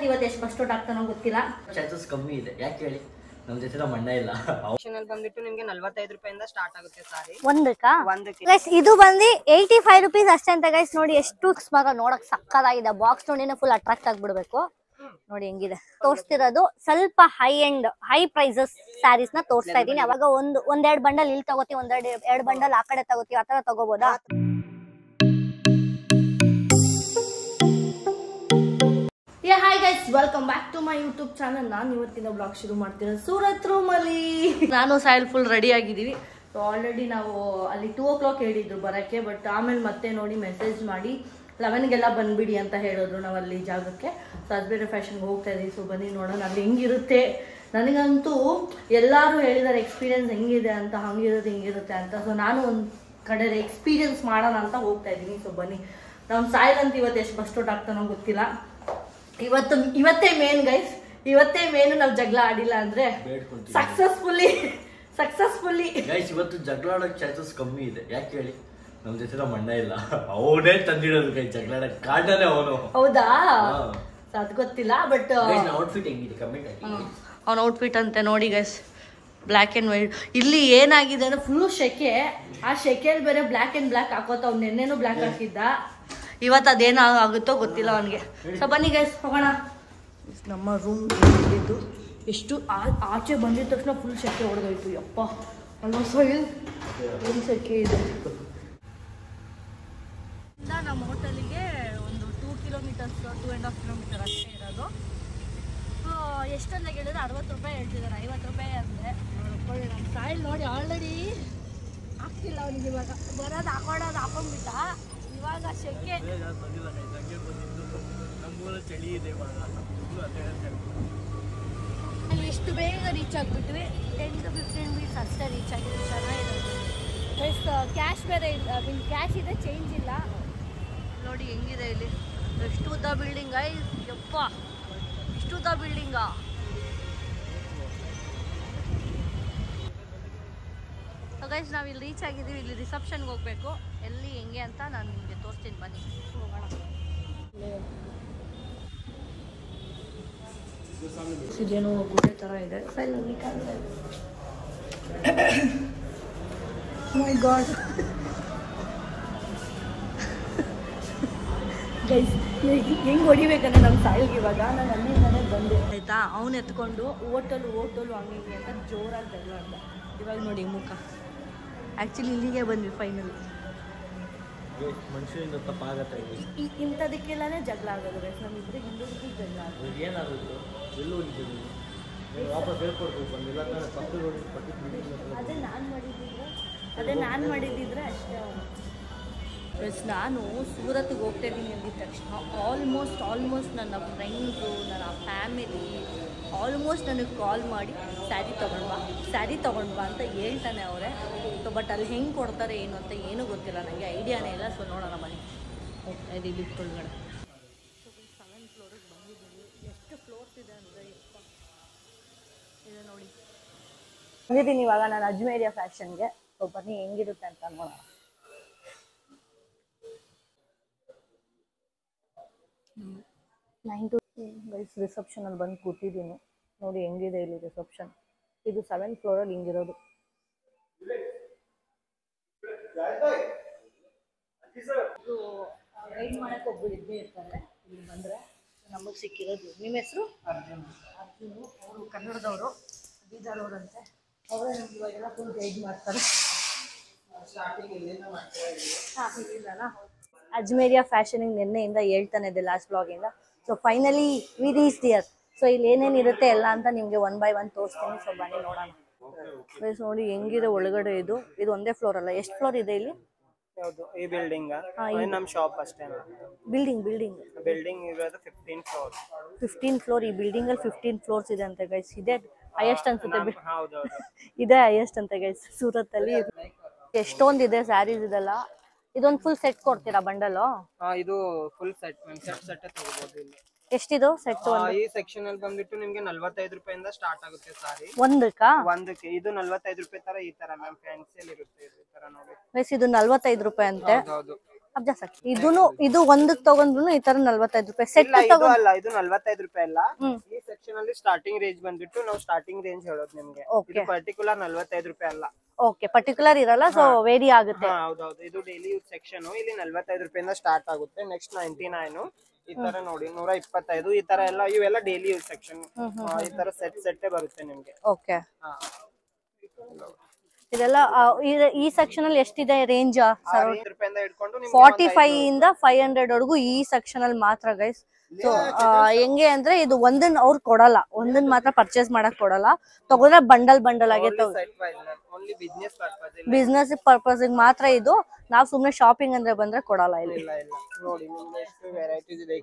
ಇವತ್ತು ಎಷ್ಟು ಫಸ್ಟ್ ಆಗ್ತಾನೋ ಗೊತ್ತಿಲ್ಲ. ಚಾರ್ಜಸ್ ಕಮ್ಮಿ ಇದೆ. ಯಾಕೆ ಹೇಳಿ, ನಮ್ಮ ಜೊತೆ ಮಣ್ಣ ಇಲ್ಲ. ಆಪ್ಷನಲ್ ಬಂದ್ಬಿಟ್ಟು ನಿಮಗೆ 45 ರೂಪಾಯಿಂದ ಸ್ಟಾರ್ಟ್ ಆಗುತ್ತೆ ಸಾರಿ ಒಂದಕ್ಕೆ. ಗೈಸ್ ಇದು ಬಂದು 85 ರೂಪೀಸ್ ಅಷ್ಟೇ ಅಂತ ಗೈಸ್. ನೋಡಿ ಎಷ್ಟು ಸ್ಮಾಗ ನೋಡಕ್ ಸಕ್ಕದಾಗಿದೆ. ಬಾಕ್ಸ್ ನೋಡಿನೇ ಫುಲ್ ಅಟ್ರಾಕ್ಟ್ ಆಗ್ಬಿಡ್ಬೇಕು. ನೋಡಿ ಹೆಂಗಿದೆ ತೋರಿಸ್ತಿರೋದು. ಸ್ವಲ್ಪ high end high prices saris ನ ತೋರಿಸ್ತಾ ಇದೀನಿ. ಅವಾಗ ಒಂದೆರಡು ಬಂಡಲ್ ಇಲ್ಲಿ ತಗೋತಿ, ಎರಡು ಬಂಡಲ್ ಆ ಕಡೆ ತಗೋತಿ, ಆತರ ತಗೋಬೋದಾ? Hi guys, welcome back to my YouTube channel. ನಾನು ಇವತ್ತಿನ ಬ್ಲಾಗ್ ಶುರು ಮಾಡ್ತೀನಿ ಸೂರತ್ ರೂಮಲ್ಲಿ. ನಾನು ಸಾಯಿಲ್ ಫುಲ್ ರೆಡಿ ಆಗಿದ್ದೀವಿ. ಸೊ ಆಲ್ರೆಡಿ ನಾವು ಅಲ್ಲಿ 2 o'clock ಹೇಳಿದ್ರು ಬರೋಕ್ಕೆ. ಬಟ್ ಆಮೇಲೆ ಮತ್ತೆ ನೋಡಿ ಮೆಸೇಜ್ ಮಾಡಿ 11ಗೆಲ್ಲ ಬಂದ್ಬಿಡಿ ಅಂತ ಹೇಳಿದ್ರು ನಾವು ಅಲ್ಲಿ ಜಾಗಕ್ಕೆ. ಸೊ ಅದು ಬೇರೆ ಫ್ಯಾಷನ್ಗೆ ಹೋಗ್ತಾ ಇದೀವಿ. ಸೊ ಬನ್ನಿ ನೋಡೋಣ ಅಲ್ಲಿ ಹೆಂಗಿರುತ್ತೆ. ನನಗಂತೂ ಎಲ್ಲರೂ ಹೇಳಿದ್ದಾರೆ ಎಕ್ಸ್ಪೀರಿಯನ್ಸ್ ಹೆಂಗಿದೆ ಅಂತ, ಹಂಗಿರುತ್ತೆ ಹಿಂಗಿರುತ್ತೆ ಅಂತ. ಸೊ ನಾನು ಒಂದು ಕಡೆ ಎಕ್ಸ್ಪೀರಿಯನ್ಸ್ ಮಾಡೋಣ ಅಂತ ಹೋಗ್ತಾ ಇದ್ದೀನಿ. ಸೊ ಬನ್ನಿ. ನಮ್ಮ ಸಾಯಿಲ್ ಅಂತ ಇವತ್ತು ಎಷ್ಟು ಫಸ್ಟ್ ಔಟ್ ಆಗ್ತಾನೋ ಗೊತ್ತಿಲ್ಲ. ಇವತ್ತೇ ಮೇನ್ ಗೈಸ್, ಇವತ್ತೇ ಮೇನು. ನಾವು ಜಗಳ ಆಡಿಲ್ಲ ಅಂದ್ರೆ ಸಕ್ಸಸ್ಫುಲ್ಲಿ ಗೈಸ್ ಇವತ್ತು ಜಗಳ ಆಡೋಕೆ ಚಾನ್ಸಸ್ ಕಮ್ಮಿ ಇದೆ. ಯಾಕೆ ಹೇಳಿ, ನಮ್ಮ ಜೊತೆ ಮಣ್ಣ ಇಲ್ಲ. ಅವನೇ ತಂದಿಡೋದು ಗೈಸ್ ಜಗಳಾಡಕ್ ಕಾರಣನೇ ಅವನು. ಹೌದಾ? ಅದು ಗೊತ್ತಿಲ್ಲ. ಬಟ್ ಔಟ್ಫಿಟ್ ಹೆಂಗಿದೆ ಕಮೆಂಟ್ ಹಾಕಿ. ಅವನ ಔಟ್ಫಿಟ್ ಅಂತೆ ನೋಡಿ ಗೈಸ್, ಬ್ಲ್ಯಾಕ್ ಅಂಡ್ ವೈಟ್. ಇಲ್ಲಿ ಏನಾಗಿದೆ ಅಂದ್ರೆ ಫುಲ್ಲು ಶೆಕೆ. ಆ ಶೆಕೆಯಲ್ಲಿ ಬೇರೆ ಬ್ಲ್ಯಾಕ್ ಅಂಡ್ ಬ್ಲ್ಯಾಕ್ ಹಾಕೋತ. ಅವ್ನು ನೆನ್ನೆನೂ ಬ್ಲ್ಯಾಕ್ ಹಾಕಿದ್ದ. ಇವತ್ತು ಅದೇನು ಆಗುತ್ತೋ ಗೊತ್ತಿಲ್ಲ ಅವನಿಗೆ. ಸೊ ಬನ್ನಿ ಗೈಸ್ ಹೋಗೋಣ. ನಮ್ಮ ರೂಮ್ ಇದ್ದು ಎಷ್ಟು ಆಚೆ ಬಂದಿದ ತಕ್ಷಣ ಫುಲ್ ಶೆಕೆ ಹೊಡೆದೋಯ್ತು. ಯಪ್ಪ ಅಲ್ವಾ ಸೈಲ್, ಏನು ಶೆಕೆ ಇದೆ. ನಮ್ಮ ಹೋಟೆಲಿಗೆ ಒಂದು 2 ಕಿಲೋಮೀಟರ್ಸ್ 2.5 ಕಿಲೋಮೀಟರ್ ಅಷ್ಟೇ ಇರೋದು. ಎಷ್ಟಂತ ಹೇಳಿದ್ರೆ 60 ರೂಪಾಯಿ ಹೇಳ್ತಿದ್ದಾರೆ. 50 ರೂಪಾಯಿ ಅಂದರೆ ನೋಡ್ಕೊಳ್ಳಿ. ನಮ್ಮ ಸಾಯಿಲ್ ನೋಡಿ ಆಲ್ರೆಡಿ ಆಗ್ತಿಲ್ಲ ಅವನಿಗೆ. ಇವಾಗ ಬರೋದು ಹಾಕೊಂಡ್ಬಿಟ್ಟ. ಇವಾಗ ಶೆಕೆ. ಅಲ್ಲಿ ಎಷ್ಟು ಬೇಗ ರೀಚ್ ಆಗಿಬಿಟ್ವಿ. 10 to 15 ಮಿನಿಟ್ಸ್ ಅಷ್ಟೇ ರೀಚ್ ಆಗಿದ್ವಿ. ಚೆನ್ನಾಗಿರೋದು. ಕ್ಯಾಶ್ ಬೇರೆ ಇಲ್ಲ. ಕ್ಯಾಶ್ ಇದೆ, ಚೇಂಜ್ ಇಲ್ಲ. ನೋಡಿ ಹೆಂಗಿದೆ ಇಲ್ಲಿ. ಎಷ್ಟು ಉದ್ದ ಬಿಲ್ಡಿಂಗ್ ಯಪ್ಪ, ಇಷ್ಟು ಉದ್ದ ಬಿಲ್ಡಿಂಗಾ. ಗೈಸ್ ನಾವು ಇಲ್ಲಿ ರೀಚ್ ಆಗಿದ್ದೀವಿ. ಇಲ್ಲಿ ರಿಸೆಪ್ಷನ್ಗೆ ಹೋಗಬೇಕು. ಎಲ್ಲಿ ಹೆಂಗೆ ಅಂತ ನಾನು ನಿಮಗೆ ತೋರಿಸ್ತೀನಿ, ಬನ್ನಿ ಹೋಗೋಣ. ಇದೇನೋ ಗುಡ್ಡೆ ಥರ ಇದೆ. ಮೈ ಗಾಡ್ ಗೈಸ್, ಹೆಂಗೆ ಹೊಡಿಬೇಕಂದ್ರೆ ನಮ್ಮ ಸಾಯಿಲ್ಗೆ ಇವಾಗ ನಾನು ಅಲ್ಲಿಂದನೇ ಬಂದೆ ಆಯಿತಾ. ಅವನು ಎತ್ಕೊಂಡು ಹೋಟಲು ಹಂಗೆ ಹಿಂಗೆ ಅಂತ ಜೋರಾಗಿ ಜಗಳ ಅಂತ. ಇವಾಗ ನೋಡಿ ಮುಖ. ಆ್ಯಕ್ಚುಲಿ ಇಲ್ಲಿಗೆ ಬಂದ್ವಿ ಫೈನಲಿ. ಮನುಷ್ಯರಿಂದ ತಪ್ಪಾಗತ್ತೆ. ಇಂಥದಕ್ಕೆಲ್ಲನೇ ಜಗಳ ಆಗೋದು ಗೈಸ್. ನಮ್ಮಿಬ್ಬರು ಹಿಂದೂರಿಗೂ ಜಗಳ ಆಗೋದು. ಏನಾಗುತ್ತೆ, ಎಲ್ಲೂ ಹೋಗಿದ್ದೀವಿ, ವಾಪಸ್ ಹೇಳ್ಕೊಡ್ಬೇಕು. ಬಂದಿಲ್ಲ ಅದೇ ನಾನು ಮಾಡಿದ್ದಿದ್ರೆ ಅಷ್ಟೇ. ನಾನು ಸೂರತ್ಗೆ ಹೋಗ್ತಾ ಇದ್ದೀನಿ ಅಂದಿದ ತಕ್ಷಣ ಆಲ್ಮೋಸ್ಟ್ ನನ್ನ ಫ್ರೆಂಡ್ಸು, ನನ್ನ ಫ್ಯಾಮಿಲಿ ಆಲ್ಮೋಸ್ಟ್ ನನಗೆ ಕಾಲ್ ಮಾಡಿ ಸ್ಯಾರಿ ತೊಗೊಂಡ್ಬಾ ಅಂತ ಹೇಳ್ತಾನೆ ಅವರೇ. ಸೊ ಬಟ್ ಅಲ್ಲಿ ಹೆಂಗೆ ಕೊಡ್ತಾರೆ ಏನು ಅಂತ ಏನೂ ಗೊತ್ತಿಲ್ಲ ನನಗೆ, ಐಡಿಯಾನೇ ಇಲ್ಲ. ಸೊ ನೋಡೋಣ ಬನ್ನಿ. ಹೋಗ್ತಾ ಇದ್ದೀವಿ ಲಿಫ್ಟ್ ಒಳಗಡೆ. 7th ಫ್ಲೋರಿಗೆ ಬಂದಿದ್ದೀವಿ. ಎಷ್ಟು ಫ್ಲೋರ್ಸ್ ಇದೆ ಅಂದರೆ ಇದೆ ನೋಡಿ. ಬಂದಿದ್ದೀನಿ ಇವಾಗ ನಾನು ಅಜ್ಮೇರಿಯಾ ಫ್ಯಾಷನ್ಗೆ. ಸೊ ಬನ್ನಿ ಹೆಂಗಿರುತ್ತೆ ಅಂತ ನೋಡೋಣ. 9 to ಗೈಸ್ ರಿಸೆಪ್ಷನಲ್ಲಿ ಬಂದು ಕೂತಿದ್ದೀನಿ. ನೋಡಿ ಹೆಂಗಿದೆ ಇಲ್ಲಿ ರಿಸೆಪ್ಷನ್. ಇದು 7th ಫ್ಲೋರಲ್ಲಿ ಹಿಂಗಿರೋದು. ಗೈಡ್ ಮಾಡೋಕ್ಕೆ ಒಬ್ಬರು ಇದ್ದೇ ಇರ್ತಾರೆ ಇಲ್ಲಿ ಬಂದರೆ. ನಮಗೆ ಸಿಕ್ಕಿರೋದು. ನಿಮ್ಮ ಹೆಸರು? ಅರ್ಜುನು. ಅವರು ಕನ್ನಡದವರು, ಬೀದರ್ ಅವರಂತೆ. ಅವರೇ ನಮ್ಗೆ ಇವಾಗೆಲ್ಲ ಫುಲ್ ಗೈಡ್ ಮಾಡ್ತಾರೆ. ಇಲ್ಲಲ್ಲ ಅಜ್ಮೇರಿಯಾ ಫ್ಯಾಷನಿಗೆ ನಿನ್ನೆಯಿಂದ ಹೇಳ್ತಾನೆ ಇದೆ ಲಾಸ್ಟ್ ಬ್ಲಾಗಿಂದ. So finally we reach there. So ಇಲ್ಲಿ ಏನೇನಿರುತ್ತೆ ಎಲ್ಲ ಅಂತ ನಿಮಗೆ 1 by 1 ತೋರಿಸ್ತೀನಿ. ಸೊ ಬನ್ನಿ ನೋಡೋಣ. ನೋಡಿ ಹೆಂಗಿದೆ ಒಳಗಡೆ. ಇದು ಒಂದೇ ಫ್ಲೋರ್ ಅಲ್ಲ, ಎಷ್ಟು ಫ್ಲೋರ್ ಇದೆ ಇಲ್ಲಿ? ಯಾವುದು ಈ ಬಿಲ್ಡಿಂಗ್? ನಮ್ಮ ಶಾಪ್ ಅಷ್ಟೇ. ಬಿಲ್ಡಿಂಗ್ ಇರೋದು 15 ಫ್ಲೋರ್. 15 ಫ್ಲೋರ್. ಈ ಬಿಲ್ಡಿಂಗ್ ಅಲ್ಲಿ 15 ಫ್ಲೋರ್ಸ್ ಇದೆ ಅಂತ ಗೈಸ್. ಇದೇ ಹೈಯೆಸ್ಟ್ ಅನ್ಸುತ್ತೆ. ಇದೇ ಹೈಯೆಸ್ಟ್ ಅಂತ ಗೈಸ್ ಸೂರತ್ ಅಲ್ಲಿ. ಎಷ್ಟೊಂದಿದೆ ಸ್ಯಾರೀಸ್ ಇದೆಲ್ಲ. ಇದೊಂದು ಫುಲ್ ಸೆಟ್ ಕೊಡ್ತೀರಾ ಬಂಡಲು? ಇದು ಫುಲ್ ಸೆಟ್ ಮ್ಯಾಮ್. ಸೆಟ್ ತಗೋಬಹುದು ಇಲ್ಲಿ. ಎಷ್ಟಿದು ಸೆಟ್? ಈ ಸೆಕ್ಷನ್ ಅಲ್ಲಿ ಬಂದ್ಬಿಟ್ಟು ನಿಮಗೆ 45 ರೂಪಾಯಿಂದ ಸ್ಟಾರ್ಟ್ ಆಗುತ್ತೆ ಸಾರಿ. ಒಂದಕ್ಕೆ ಇದು 45 ರೂಪಾಯಿ ತರ ಈ ತರ ಮ್ಯಾಮ್. ಫ್ಯಾನ್ಸಿ ಅಲ್ಲಿ ಇರುತ್ತೆ ಈ ತರ ನೋಡಿ. ಇದು 45 ರೂಪಾಯಿ ಅಂತೆ. ಹೌದು. ಇದು ಒಂದಕ್ಕೆ ತಗೊಂಡ್ರು ಈ ತರ 45 ರೂಪಾಯಿ ಸೆಟ್ ಇದು ಅಲ್ಲ, ಇದು 45 ರೂಪಾಯಿ ಅಲ್ಲ. ಈ ಸೆಕ್ಷನ್ ಅಲ್ಲಿ ಸ್ಟಾರ್ಟಿಂಗ್ ರೇಂಜ್ ಬಂದ್ಬಿಟ್ಟು ನಾವು ಸ್ಟಾರ್ಟಿಂಗ್ ರೇಂಜ್ ಹೇಳೋದು ನಿಮ್ಗೆ. ಇದು ಪರ್ಟಿಕ್ಯುಲರ್ 45 ರೂಪಾಯಿ ಅಲ್ಲ. ಓಕೆ, ಪರ್ಟಿಕ್ಯುಲರ್ ಇರಲ್ಲ, ಸೊ ವೇರಿ ಆಗುತ್ತೆ. ಹೌದೌದು, ಇದು ಡೈಲಿ ಯೂಸ್ ಸೆಕ್ಷನ್. ಇಲ್ಲಿ 45 ರೂಪಾಯಿಂದ ಸ್ಟಾರ್ಟ್ ಆಗುತ್ತೆ. ನೆಕ್ಸ್ಟ್ 99 ಈ ತರ ನೋಡಿ 125 ಈ ತರ ಎಲ್ಲ, ಇವೆಲ್ಲ ಡೈಲಿ ಯೂಸ್ ಸೆಕ್ಷನ್. ಈ ತರ ಸೆಟ್ ಬರುತ್ತೆ ನಿಮ್ಗೆ. ಓಕೆ, ಇದೆಲ್ಲ ಈ ಸೆಕ್ಷನ್ ಅಲ್ಲಿ ಎಷ್ಟಿದೆ ರೇಂಜ್? 60 ರೂಪಾಯಿಂದ ಹಿಡ್ಕೊಂಡು 45 ಇಂದ 500 ವರೆಗೂ ಈ ಸೆಕ್ಷನ್ ಅಲ್ಲಿ ಮಾತ್ರ ಗೈಸ್. ಸೊ ಹೆಂಗೆ ಅಂದ್ರೆ ಇದು ಒಂದನ್ನ ಅವ್ರು ಕೊಡಲ್ಲ, ಒಂದನ್ನ ಮಾತ್ರ ಪರ್ಚೇಸ್ ಮಾಡಕ್ ಕೊಡಲ್ಲ. ತಗೊಂಡ್ರೆ ಬಂಡಲ್ ಆಗಿ ಬಿಸ್ನೆಸ್ ಪರ್ಪಸ್ ಮಾತ್ರ ಇದು. ನಾವ್ ಸುಮ್ನೆ ಶಾಪಿಂಗ್ ಅಂದ್ರೆ ಬಂದ್ರೆ ಕೊಡಲ್ಲ ಇಲ್ಲಿ. ನೋಡಿ ನಿಮ್ಗೆ ಎಷ್ಟು ವೆರೈಟೀಸ್ ಇದೆ.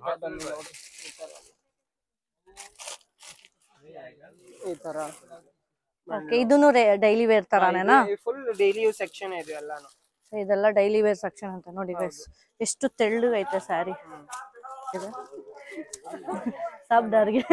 ಈ ತರ ಓಕೆ, ಇದೂನು ಡೈಲಿ ವೇರ್ ತರಾನೇನಾ? ಫುಲ್ ಡೈಲಿ ಯೂಸ್ ಸೆಕ್ಷನ್ ಇದೆ ಎಲ್ಲಾನು. ಇದೆಲ್ಲ ಡೈಲಿ ವೇರ್ ಸೆಕ್ಷನ್ ಅಂತ ನೋಡಿ ಗೈಸ್. ಎಷ್ಟು ತೆಳ್ಳಗೆ ಐತೆ ಸ್ಯಾರಿ. ಸಬ್ ಡರ್ಗೆ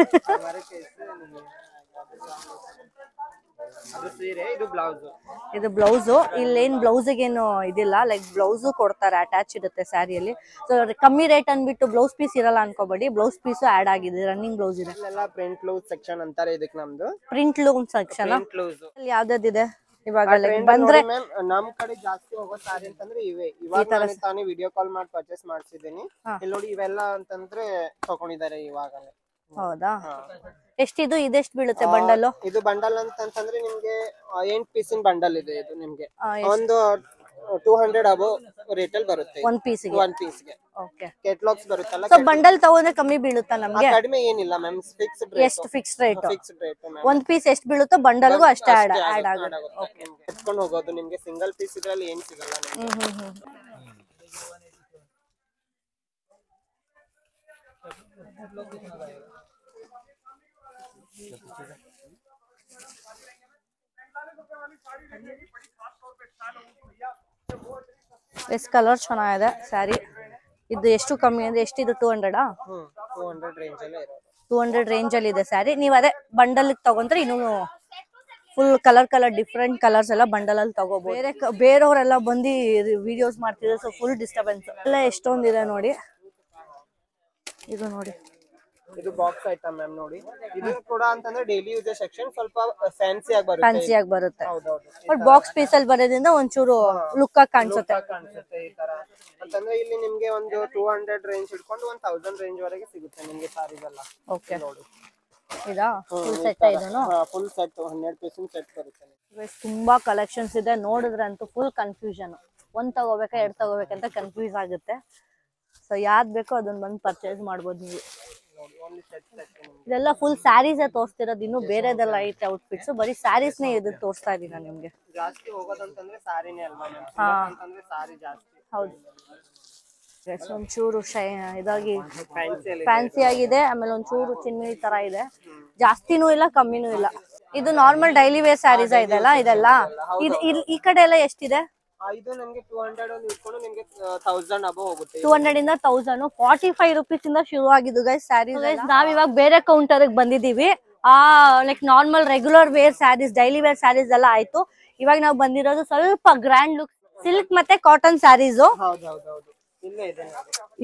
ಇದು ಬ್ಲೌಸ್. ಇಲ್ಲೇನ್ ಬ್ಲೌಸಿಗೆ ಏನು ಇದಿಲ್ಲ, ಲೈಕ್ ಬ್ಲೌಸ್ ಕೊಡ್ತಾರೆ, ಅಟ್ಯಾಚ್ ಇರುತ್ತೆ ಸ್ಯಾರಿಯಲ್ಲಿ. ಸೊ ಕಮ್ಮಿ ರೇಟ್ ಅನ್ಬಿಟ್ಟು ಬ್ಲೌಸ್ ಪೀಸ್ ಇರಲ್ಲ ಅನ್ಕೋಬೇಡಿ, ಬ್ಲೌಸ್ ಪೀಸ್ ಆಡ್ ಆಗಿದೆ, ರನ್ನಿಂಗ್ ಬ್ಲೌಸ್ ಇದೆ. ಪ್ರಿಂಟ್ ಬ್ಲೌಸ್ ಸೆಕ್ಷನ್ ಅಂತಾರೆ ಇದಕ್ಕೆ ನಮ್ದು. ಪ್ರಿಂಟ್ ಬ್ಲೌಸ್ ಸೆಕ್ಷನ್ ಯಾವ್ದಿದೆ ಇವಾಗ ಬಂದ್ರೆ? ನಮ್ ಕಡೆ ಜಾಸ್ತಿ ಹೋಗೋ ಸಾರಿ ಅಂತಂದ್ರೆ ಇವೆ. ಇವಾಗ ತಾನೇ ವಿಡಿಯೋ ಕಾಲ್ ಮಾಡಿ ಪರ್ಚೇಸ್ ಮಾಡ್ಸಿದೀನಿ. ಇಲ್ಲಿ ನೋಡಿ ಇವೆಲ್ಲ ಅಂತಂದ್ರೆ ತಗೊಂಡಿದ್ದಾರೆ ಇವಾಗಲೇ. ಹೌದಾ? ಎಷ್ಟಿದು? ಇದೆಷ್ಟು ಬೀಳುತ್ತೆ ಬಂಡಲ್? ಇದು ಬಂಡಲ್ ಅಂತಂದ್ರೆ ನಿಮ್ಗೆ 8 ಪೀಸಿನ ಬಂಡಲ್ ಇದೆ. ಇದು ನಿಮ್ಗೆ ಒಂದು 200 ಅಬೋ ರೇಟ್ ಅಲ್ಲಿ ಬರುತ್ತೆ ಒಂದ್ ಪೀಸ್ಗೆ. ಓಕೆ, ಕೆಟಲಾಗ್ಸ್ ಬರುತ್ತಲ್ಲ, ಸೊ ಬಂಡಲ್ ತಗೊಂಡ್ರೆ ಕಮ್ಮಿ ಬೀಳುತ್ತಾ ನಮ್ಗೆ? ಕಡಿಮೆ ಏನಿಲ್ಲ ಮ್ಯಾಮ್, ಫಿಕ್ಸ್ಡ್ ರೇಟ್. ಎಷ್ಟು ಫಿಕ್ಸ್ಡ್ ರೇಟ್? ಒಂದ್ ಪೀಸ್ ಎಷ್ಟು ಬೀಳುತ್ತೋ ಬಂಡಲ್ಗೂ ಅಷ್ಟೇ ಆಡ್ ಆಗುತ್ತೆ. ಓಕೆ, ಎತ್ಕೊಂಡು ಹೋಗೋದು ನಿಮ್ಗೆ. ಸಿಂಗಲ್ ಪೀಸ್ ಇದ್ರಲ್ಲಿ ಏನ್ ಸಿಗಲ್ಲ ನಿಮ್ಗೆ. ಎಷ್ಟು ಕಲರ್ ಚೆನ್ನಾಗಿದೆ ಸ್ಯಾರಿ. ಇದು ಎಷ್ಟು ಕಮ್ಮಿ ಅಂದ್ರೆ ಎಷ್ಟಿದು? 200 200 ರೇಂಜ್ ಅಲ್ಲೇ ಇರೋದು. 200 ರೇಂಜ್ ಅಲ್ಲಿ ಇದೆ ಸ್ಯಾರಿ. ನೀವು ಅದೇ ಬಂಡಲ್ ತಗೊಂಡ್ರೆ ಇನ್ನು ಫುಲ್ ಕಲರ್ ಡಿಫ್ರೆಂಟ್ ಕಲರ್ಸ್ ಎಲ್ಲ ಬಂಡಲ್ ಅಲ್ಲಿ ತಗೋಬಹುದು. ಬೇರೆಯವರೆಲ್ಲ ಬಂದು ವಿಡಿಯೋಸ್ ಮಾಡ್ತಿದ್ರು, ಸೊ ಫುಲ್ ಡಿಸ್ಟರ್ಬೆನ್ಸ್ ಎಲ್ಲ ಎಷ್ಟೊಂದಿದೆ ನೋಡಿ. ಇದು ನೋಡಿ, ಇದು ಬಾಕ್ಸ್ ಐಟಮ್ ಮ್ಯಾಮ್. ನೋಡಿ ಇದು ಕೂಡ ಅಂತಂದ್ರೆ ಡೈಲಿ ಯೂಸ್ ಸೆಕ್ಷನ್, ಸ್ವಲ್ಪ ಫ್ಯಾನ್ಸಿ ಆಗಿ ಬರುತ್ತೆ. ಬಟ್ ಬಾಕ್ಸ್ ಪೀಸ್ ಅಲ್ಲಿ ಬರೋದ್ರಿಂದ ಒಂಚೂರು ಲುಕ್ ಆಗಿ ಕಾಣಿಸುತ್ತೆ. ಈ ತರ ಅಂತಂದ್ರೆ ಇಲ್ಲಿ ನಿಮ್ಗೆ ಒಂದು 200 ರೇಂಜ್ ಹಿಡ್ಕೊಂಡು 1000 ರೇಂಜ್ ವರೆಗೆ ಸಿಗುತ್ತೆ ನಿಮ್ಗೆ ಸಾರೀಸ್ ಎಲ್ಲ. ಓಕೆ, ನೋಡಿ ಇದಾ ಫುಲ್ ಸೆಟ್ ಇದನ್ನು? ಫುಲ್ ಸೆಟ್ 12 ಪೀಸಿನ ಸೆಟ್ ಬರುತ್ತೆ. ತುಂಬಾ ಕಲೆಕ್ಷನ್ಸ್ ಇದೆ. ನೋಡಿದ್ರೆ ಅಂತೂ ಫುಲ್ ಕನ್ಫ್ಯೂಷನ್, ಒಂದ್ ತಗೋಬೇಕಾ 2 ತಗೋಬೇಕಂತ ಕನ್ಫ್ಯೂಸ್ ಆಗುತ್ತೆ. ಸೊ ಯಾವ್ದು ಬೇಕೋ ಅದನ್ನ ಬಂದು ಪರ್ಚೇಸ್ ಮಾಡ್ಬೋದು ನೀವು. ಇದೆಲ್ಲ ಫುಲ್ ಸ್ಯಾರೀಸ್ ತೋರಿಸ್ತಿರೋದು, ಇನ್ನು ಬೇರೆದೆಲ್ಲ ಐತೆ ಔಟ್ಫಿಟ್ಸ್. ಬರೀ ಸ್ಯಾರೀಸ್ ನೇ ಇದು ತೋರಿಸ್ತಾ ಇದೀನಿ ನಾನು ನಿಮ್ಗೆ. ಜಾಸ್ತಿ ಹೋಗೋದಂತಂದ್ರೆ ಸಾರಿನೇ ಅಲ್ವಾ ಮ್ಯಾಮ್? ಅಂತಂದ್ರೆ ಸಾರಿ ಜಾಸ್ತಿ. ಹೌದು, ಒಂಚೂರು ಇದಾಗಿ ಫ್ಯಾನ್ಸಿ ಆಗಿದೆ. ಆಮೇಲೆ ಒಂಚೂರು ಚಿನ್ನಿ ತರ ಇದೆ. ಜಾಸ್ತಿನೂ ಇಲ್ಲ ಕಮ್ಮಿನೂ ಇಲ್ಲ. ಇದು ನಾರ್ಮಲ್ ಡೈಲಿ ವೇರ್ ಸ್ಯಾರೀಸ್ ಇದೆಲ್ಲ. ಈ ಕಡೆ ಎಲ್ಲ ಎಷ್ಟಿದೆ? ಇದು ನಮಗೆ 200 ಇಟ್ಕೊಂಡು ನಿಮಗೆ 1000 ಅಬೋ ಹೋಗುತ್ತೆ. 200 ಇಂದ 1000, 45 ರೂಪೀಸ್ ಇಂದ ಶುರು ಆಗಿದ್ದು ಗೈಸ್ ಸ್ಯಾರೀಸ್. ನಾವ್ ಇವಾಗ ಬೇರೆ ಕೌಂಟರ್ ಬಂದಿದೀವಿ. Like normal regular wear saris, daily wear saris ಎಲ್ಲ ಆಯ್ತು. ಇವಾಗ ನಾವು ಬಂದಿರೋದು ಸ್ವಲ್ಪ ಗ್ರ್ಯಾಂಡ್ ಲುಕ್ ಸಿಲ್ಕ್ ಮತ್ತೆ ಕಾಟನ್ ಸ್ಯಾರೀಸ್.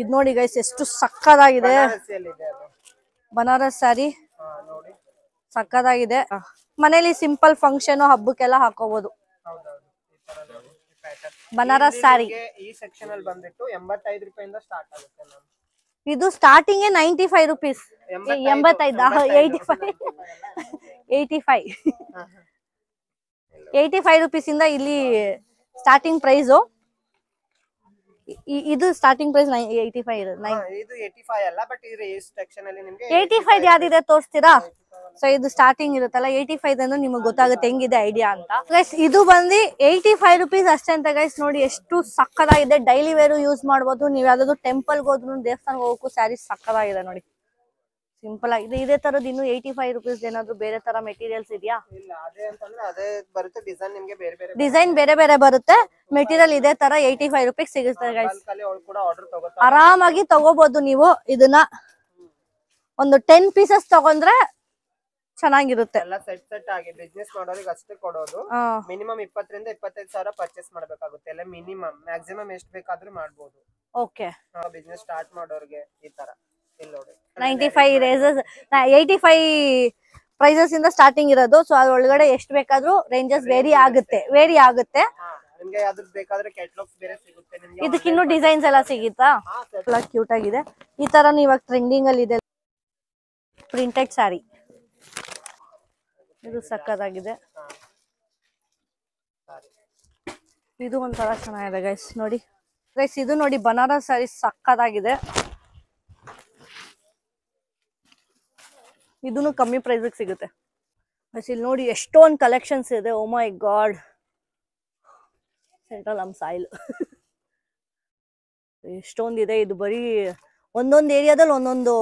ಇದ್ ನೋಡಿ ಗೈಸ್ ಎಷ್ಟು ಸಕ್ಕದಾಗಿದೆ. ಬನಾರಸ್ ಸ್ಯಾರಿ ಸಕ್ಕದಾಗಿದೆ. ಮನೇಲಿ ಸಿಂಪಲ್ ಫಂಕ್ಷನ್ ಹಬ್ಬಕ್ಕೆಲ್ಲ ಹಾಕೋಬಹುದು. ಬನಾರಸ್ ಸ್ಯಾರಿ ಈ ಸೆಕ್ಷನ್ ಅಲ್ಲಿ ಬಂದ್ಬಿಟ್ಟು 85 ರೂಪಾಯಿಂದ ಸ್ಟಾರ್ಟ್ ಆಗುತ್ತೆ ಮ್ಯಾಮ್. ಇದು ಸ್ಟಾರ್ಟಿಂಗ್ 95 ರೂಪೀಸ್. 85 ರೂಪೀಸ್ ಇಂದ ಇಲ್ಲಿ ಸ್ಟಾರ್ಟಿಂಗ್ ಪ್ರೈಸ್. ಇದು ಸ್ಟಾರ್ಟಿಂಗ್ ಪ್ರೈಸ್ 85 ಇರುತ್ತೆ. ಇದು 85 ಅಲ್ಲ, ಬಟ್ ಈ ಸೆಕ್ಷನ್ ಅಲ್ಲಿ ನಿಮಗೆ 85 ಯಾವ್ದಿದೆ ತೋರಿಸ್ತೀರಾ? ಸೊ ಇದು ಸ್ಟಾರ್ಟಿಂಗ್ ಇರುತ್ತಲ್ಲ 85 ಅಂದ್ರೆ ನಿಮಗೆ ಗೊತ್ತಾಗುತ್ತೆ ಹೆಂಗಿದೆ ಐಡಿಯಾ ಅಂತ. ಗೈಸ್ ಇದು ಬಂದು 85 ರೂಪೀಸ್ ಅಷ್ಟೇ ಅಂತ ಗೈಸ್. ನೋಡಿ ಎಷ್ಟು ಸಕ್ಕದಾಗಿದೆ. ಡೈಲಿ ವೇರು ಯೂಸ್ ಮಾಡ್ಬೋದು. ನೀವು ಯಾವ್ದಾದ್ರು ಟೆಂಪಲ್ಗೆ ಹೋದ್ರು, ದೇವಸ್ಥಾನಕ್ಕೆ ಹೋಗೋಕ್ಕೂ ಸ್ಯಾರಿ ಸಕ್ಕದಾಗಿದೆ ನೋಡಿ. ಸಿಂಪಲ್ ಆಗಿದೆ. ಇದೇ ತರದ್ ಇನ್ನು 85 ರೂಪೀಸ್ ಏನಾದ್ರು ಬೇರೆ ತರ ಮೆಟೀರಿಯಲ್ಸ್ ಇದೆಯಾ? ಇಲ್ಲ, ಅದೇ ಅಂತಂದ್ರೆ ಅದೇ ಬರುತ್ತೆ. ಡಿಸೈನ್ ನಿಮಗೆ ಡಿಸೈನ್ ಬೇರೆ ಬರುತ್ತೆ. ಮೆಟೀರಿಯಲ್ ಇದೇ ತರ 85 ರೂಪೀಸ್ ಸಿಗುತ್ತೆ ಗೈಸ್. ಆರಾಮಾಗಿ ತಗೋಬಹುದು ನೀವು. ಇದನ್ನ ಒಂದು 10 ಪೀಸಸ್ ತಗೊಂಡ್ರೆ ಚೆನ್ನಾಗಿರುತ್ತೆ. ಎಲ್ಲ ಸೆಟ್ ಆಗಿ ಬಿಸ್ನೆಸ್ ಮಾಡೋರಿಗೆ ಅಷ್ಟೇ ಕೊಡೋದು. ಮಿನಿಮಮ್ 20 ರಿಂದ 25 ಸಾವಿರ ಪರ್ಚೇಸ್ ಮಾಡಬೇಕಾಗುತ್ತೆ. ಎಲ್ಲ ಮಿನಿಮಮ್. ಮ್ಯಾಕ್ಸಿಮಮ್ ಎಷ್ಟು ಬೇಕಾದ್ರೂ ಮಾಡಬಹುದು. ಓಕೆ. ಬಿಸ್ನೆಸ್ ಸ್ಟಾರ್ಟ್ ಮಾಡೋರ್ಗೆ ಈ ತರ ಇಲ್ಲಿ ನೋಡಿ 95 ರೇಂಜಸ್ 85 ಪ್ರೈಸಸ್ ಇಂದ ಸ್ಟಾರ್ಟಿಂಗ್ ಇರೋದು. ಸೊ ಅದ್ರೊಳಗಡೆ ಎಷ್ಟು ಬೇಕಾದ್ರೂ ರೇಂಜಸ್ ವೇರಿ ಆಗುತ್ತೆ. ನಿಮ್ಗೆ ಯಾವ್ದು ಬೇಕಾದ್ರೆ ಕ್ಯಾಟಲಾಗ್ಸ್ ಬೇರೆ ಸಿಗುತ್ತೆ ನಿಮ್ಗೆ. ಇದಕ್ಕೆ ಇನ್ನೂ ಡಿಸೈನ್ಸ್ ಎಲ್ಲ ಸಿಗುತ್ತಾ? ಎಲ್ಲ ಕ್ಯೂಟ್ ಆಗಿದೆ. ಈ ತರನು ಇವಾಗ ಟ್ರೆಂಡಿಂಗ್ ಅಲ್ಲಿ ಇದೆ ಪ್ರಿಂಟೆಡ್ ಸ್ಯಾರಿ. ಇದು ಸಕ್ಕತ್ತಾಗಿದೆ. ಇದು ಒಂಥರ ಚೆನ್ನಾಗಿದೆ ಗೈಸ್ ನೋಡಿ. ಗೈಸ್ ಇದು ನೋಡಿ ಬನಾರಸ್ ಸ್ಯಾರಿ ಸಕ್ಕತ್ತಾಗಿದೆ. ಇದನ್ನು ಕಮ್ಮಿ ಪ್ರೈಸ್ಗೆ ಸಿಗುತ್ತೆ. ಬಸ್ ಇಲ್ಲಿ ನೋಡಿ ಎಷ್ಟೊಂದು ಕಲೆಕ್ಷನ್ಸ್ ಇದೆ. Oh my god. ಸೆಂಟ್ರಲ್ ಸಾಯಿಲ್ ಎಷ್ಟೊಂದಿದೆ. ಇದು ಬರೀ ಒಂದೊಂದು ಏರಿಯಾದಲ್ಲಿ ಒಂದೊಂದು